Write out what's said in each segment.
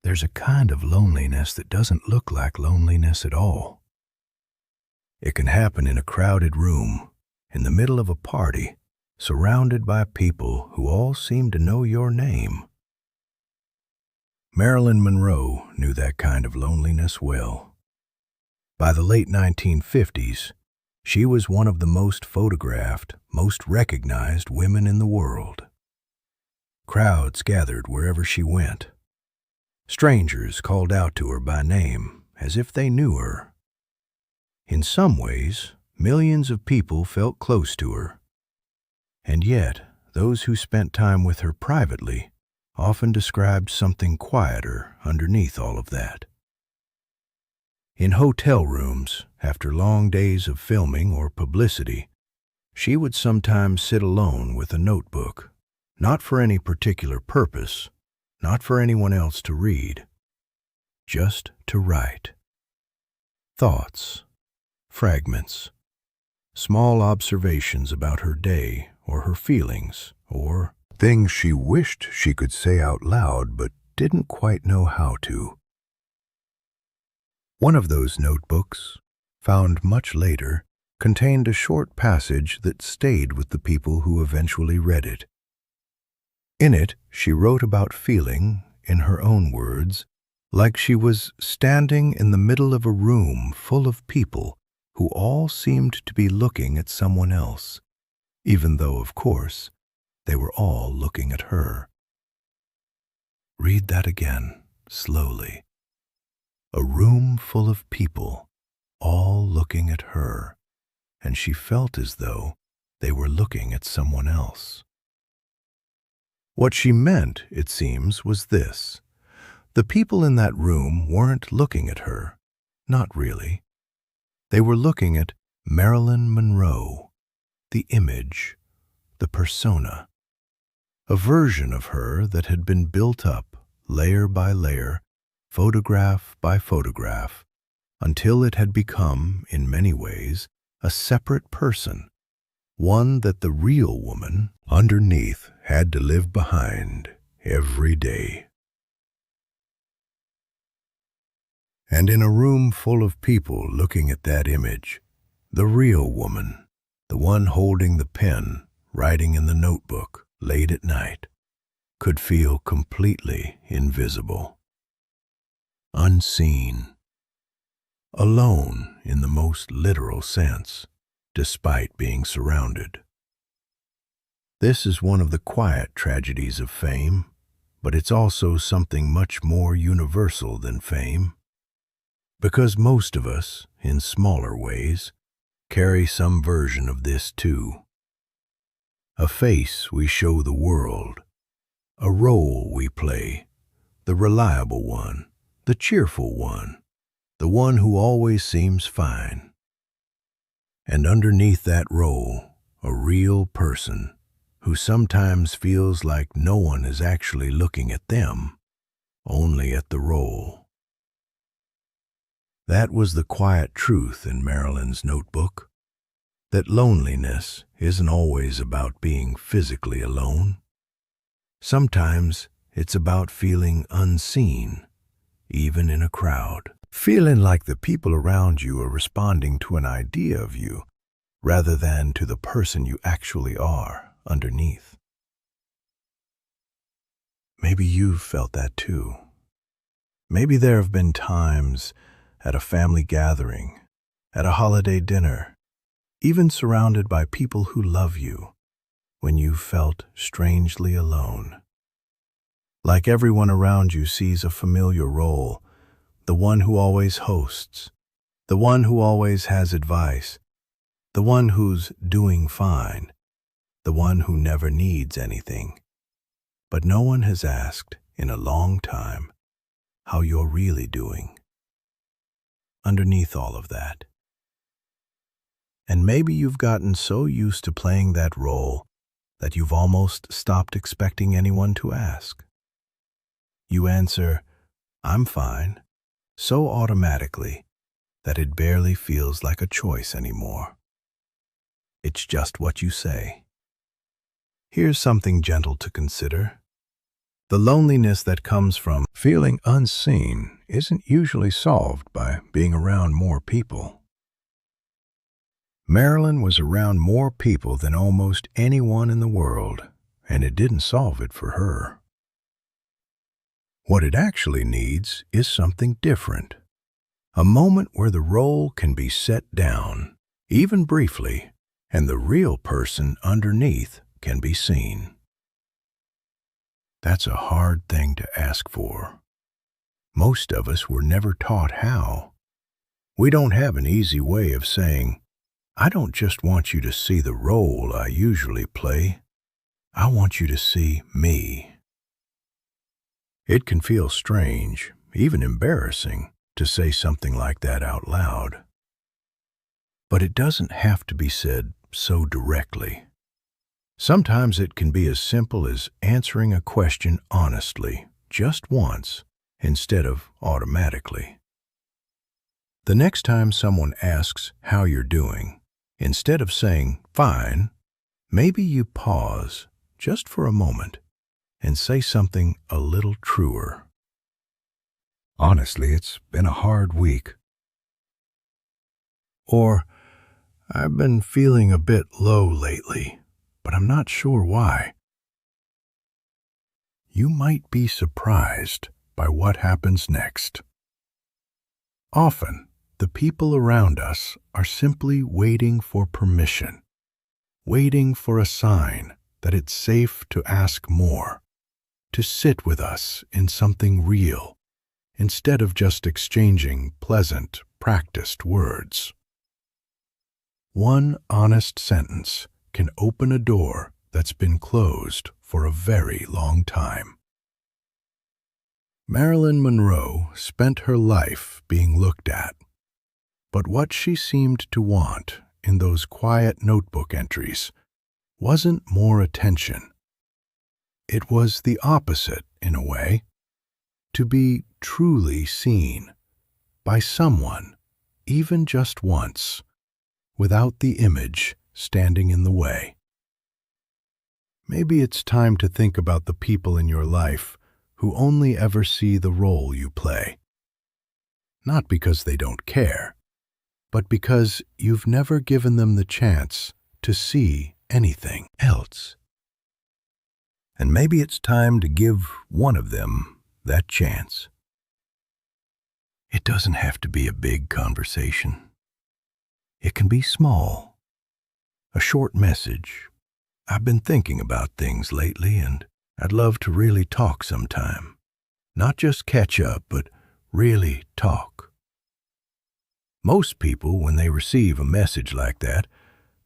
There's a kind of loneliness that doesn't look like loneliness at all. It can happen in a crowded room, in the middle of a party, surrounded by people who all seem to know your name. Marilyn Monroe knew that kind of loneliness well. By the late 1950s, she was one of the most photographed, most recognized women in the world. Crowds gathered wherever she went. Strangers called out to her by name, as if they knew her. In some ways, millions of people felt close to her. And yet, those who spent time with her privately often described something quieter underneath all of that. In hotel rooms, after long days of filming or publicity, she would sometimes sit alone with a notebook, not for any particular purpose, not for anyone else to read, just to write. Thoughts, fragments, small observations about her day or her feelings, or things she wished she could say out loud but didn't quite know how to. One of those notebooks, found much later, contained a short passage that stayed with the people who eventually read it. In it, she wrote about feeling, in her own words, like she was standing in the middle of a room full of people who all seemed to be looking at someone else, even though, of course, they were all looking at her. Read that again, slowly. A room full of people, all looking at her, and she felt as though they were looking at someone else. What she meant, it seems, was this. The people in that room weren't looking at her, not really. They were looking at Marilyn Monroe, the image, the persona, a version of her that had been built up, layer by layer, photograph by photograph, until it had become, in many ways, a separate person, one that the real woman underneath had to live behind every day. And in a room full of people looking at that image, the real woman, the one holding the pen, writing in the notebook late at night, could feel completely invisible, unseen, alone in the most literal sense, despite being surrounded. This is one of the quiet tragedies of fame, but it's also something much more universal than fame, because most of us, in smaller ways, carry some version of this too. A face we show the world, a role we play, the reliable one, the cheerful one, the one who always seems fine. And underneath that role, a real person who sometimes feels like no one is actually looking at them, only at the role. That was the quiet truth in Marilyn's notebook, that loneliness isn't always about being physically alone. Sometimes it's about feeling unseen, even in a crowd. Feeling like the people around you are responding to an idea of you, rather than to the person you actually are underneath. Maybe you've felt that too. Maybe there have been times at a family gathering, at a holiday dinner, even surrounded by people who love you, when you felt strangely alone. Like everyone around you sees a familiar role, the one who always hosts, the one who always has advice, the one who's doing fine, the one who never needs anything. But no one has asked in a long time how you're really doing. Underneath all of that. And maybe you've gotten so used to playing that role that you've almost stopped expecting anyone to ask. You answer, "I'm fine," so automatically that it barely feels like a choice anymore. It's just what you say. Here's something gentle to consider. The loneliness that comes from feeling unseen isn't usually solved by being around more people. Marilyn was around more people than almost anyone in the world, and it didn't solve it for her. What it actually needs is something different. A moment where the role can be set down, even briefly, and the real person underneath can be seen. That's a hard thing to ask for. Most of us were never taught how. We don't have an easy way of saying, I don't just want you to see the role I usually play. I want you to see me. It can feel strange, even embarrassing, to say something like that out loud. But it doesn't have to be said so directly. Sometimes it can be as simple as answering a question honestly, just once, instead of automatically. The next time someone asks how you're doing, instead of saying, fine, maybe you pause just for a moment and say something a little truer. Honestly, it's been a hard week. Or, I've been feeling a bit low lately, but I'm not sure why. You might be surprised by what happens next. Often, the people around us are simply waiting for permission, waiting for a sign that it's safe to ask more, to sit with us in something real, instead of just exchanging pleasant, practiced words. One honest sentence can open a door that's been closed for a very long time. Marilyn Monroe spent her life being looked at, but what she seemed to want in those quiet notebook entries wasn't more attention. It was the opposite, in a way, to be truly seen by someone, even just once, without the image standing in the way. Maybe it's time to think about the people in your life who only ever see the role you play. Not because they don't care, but because you've never given them the chance to see anything else. And maybe it's time to give one of them that chance. It doesn't have to be a big conversation. It can be small. A short message. I've been thinking about things lately, and I'd love to really talk sometime. Not just catch up, but really talk. Most people, when they receive a message like that,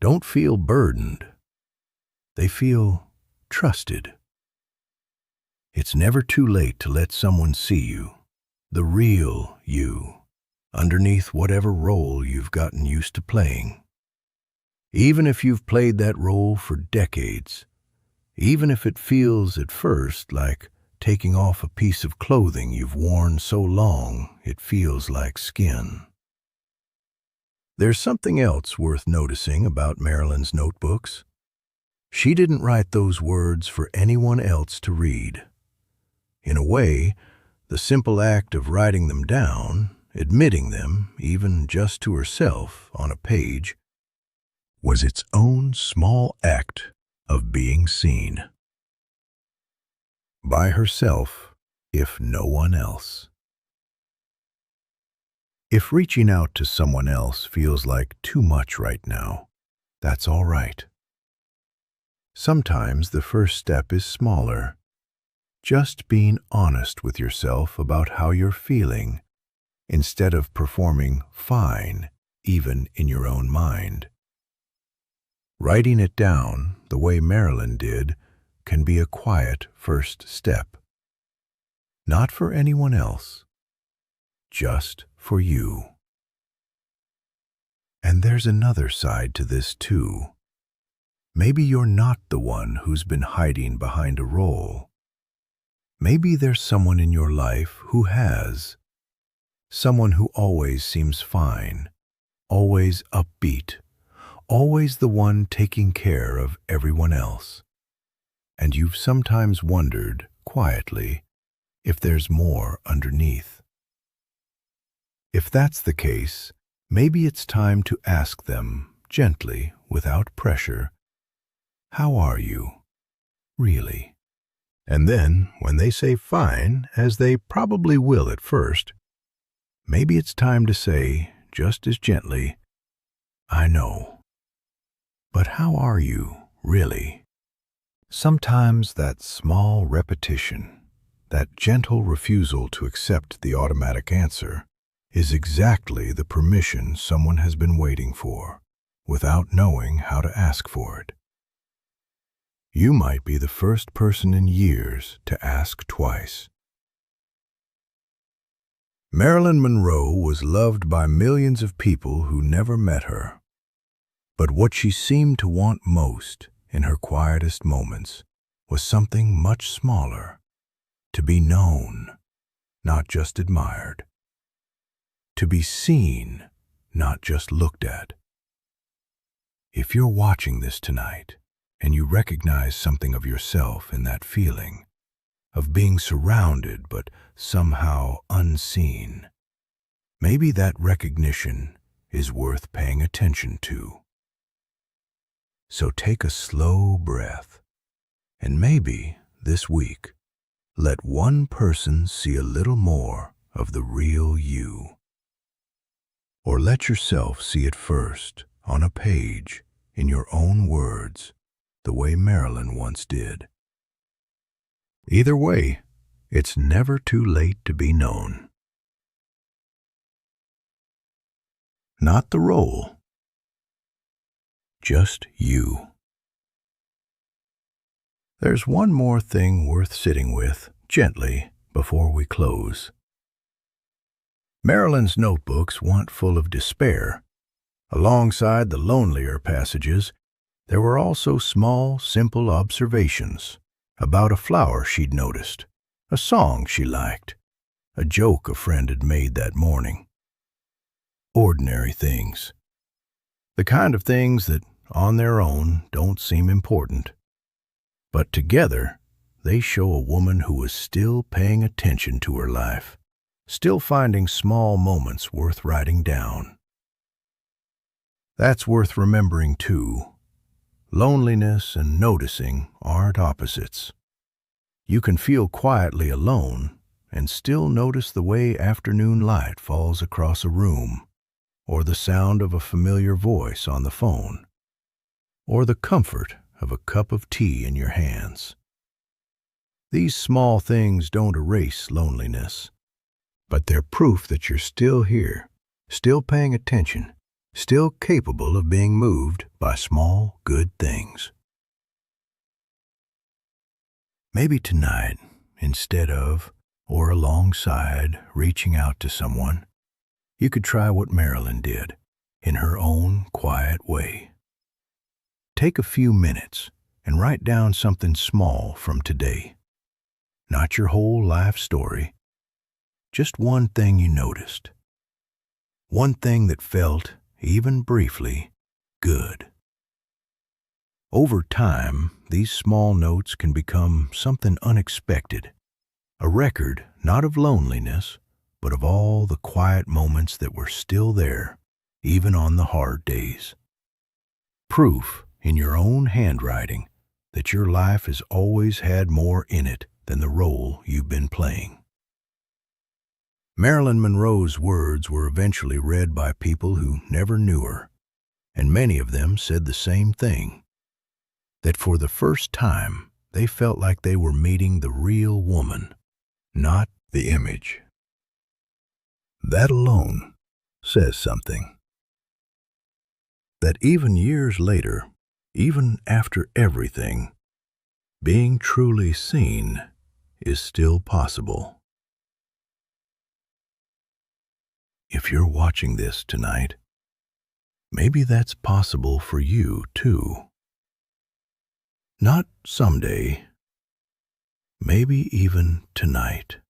don't feel burdened. They feel trusted. It's never too late to let someone see you, the real you, underneath whatever role you've gotten used to playing. Even if you've played that role for decades, even if it feels at first like taking off a piece of clothing you've worn so long it feels like skin. There's something else worth noticing about Marilyn's notebooks. She didn't write those words for anyone else to read. In a way, the simple act of writing them down, admitting them, even just to herself on a page, was its own small act of being seen. By herself, if no one else. If reaching out to someone else feels like too much right now, that's all right. Sometimes the first step is smaller. Just being honest with yourself about how you're feeling, instead of performing fine, even in your own mind. Writing it down, the way Marilyn did, can be a quiet first step. Not for anyone else, just for you. And there's another side to this too. Maybe you're not the one who's been hiding behind a role. Maybe there's someone in your life who has. Someone who always seems fine, always upbeat, always the one taking care of everyone else. And you've sometimes wondered, quietly if there's more underneath. If that's the case, maybe it's time to ask them gently, without pressure, "How are you, really?" And then, when they say fine, as they probably will at first, maybe it's time to say, just as gently, "I know. But how are you, really?" Sometimes that small repetition, that gentle refusal to accept the automatic answer, is exactly the permission someone has been waiting for, without knowing how to ask for it. You might be the first person in years to ask twice. Marilyn Monroe was loved by millions of people who never met her. But what she seemed to want most in her quietest moments was something much smaller: to be known, not just admired. To be seen, not just looked at. If you're watching this tonight, and you recognize something of yourself in that feeling, of being surrounded but somehow unseen, maybe that recognition is worth paying attention to. So take a slow breath, and maybe this week, let one person see a little more of the real you. Or let yourself see it first on a page, in your own words, the way Marilyn once did. Either way, it's never too late to be known. Not the role, just you. There's one more thing worth sitting with, gently, before we close. Marilyn's notebooks weren't full of despair. Alongside the lonelier passages, there were also small, simple observations about a flower she'd noticed, a song she liked, a joke a friend had made that morning. Ordinary things. The kind of things that, on their own, don't seem important. But together, they show a woman who was still paying attention to her life, still finding small moments worth writing down. That's worth remembering, too. Loneliness and noticing aren't opposites. You can feel quietly alone and still notice the way afternoon light falls across a room, or the sound of a familiar voice on the phone, or the comfort of a cup of tea in your hands. These small things don't erase loneliness, but they're proof that you're still here, still paying attention, still capable of being moved by small, good things. Maybe tonight, instead of, or alongside, reaching out to someone, you could try what Marilyn did, in her own quiet way. Take a few minutes and write down something small from today. Not your whole life story, just one thing you noticed. One thing that felt, even briefly, good. Over time, these small notes can become something unexpected, a record not of loneliness, but of all the quiet moments that were still there, even on the hard days. Proof, in your own handwriting, that your life has always had more in it than the role you've been playing. Marilyn Monroe's words were eventually read by people who never knew her, and many of them said the same thing, that for the first time they felt like they were meeting the real woman, not the image. That alone says something. That even years later, even after everything, being truly seen is still possible. If you're watching this tonight, maybe that's possible for you too. Not someday, maybe even tonight.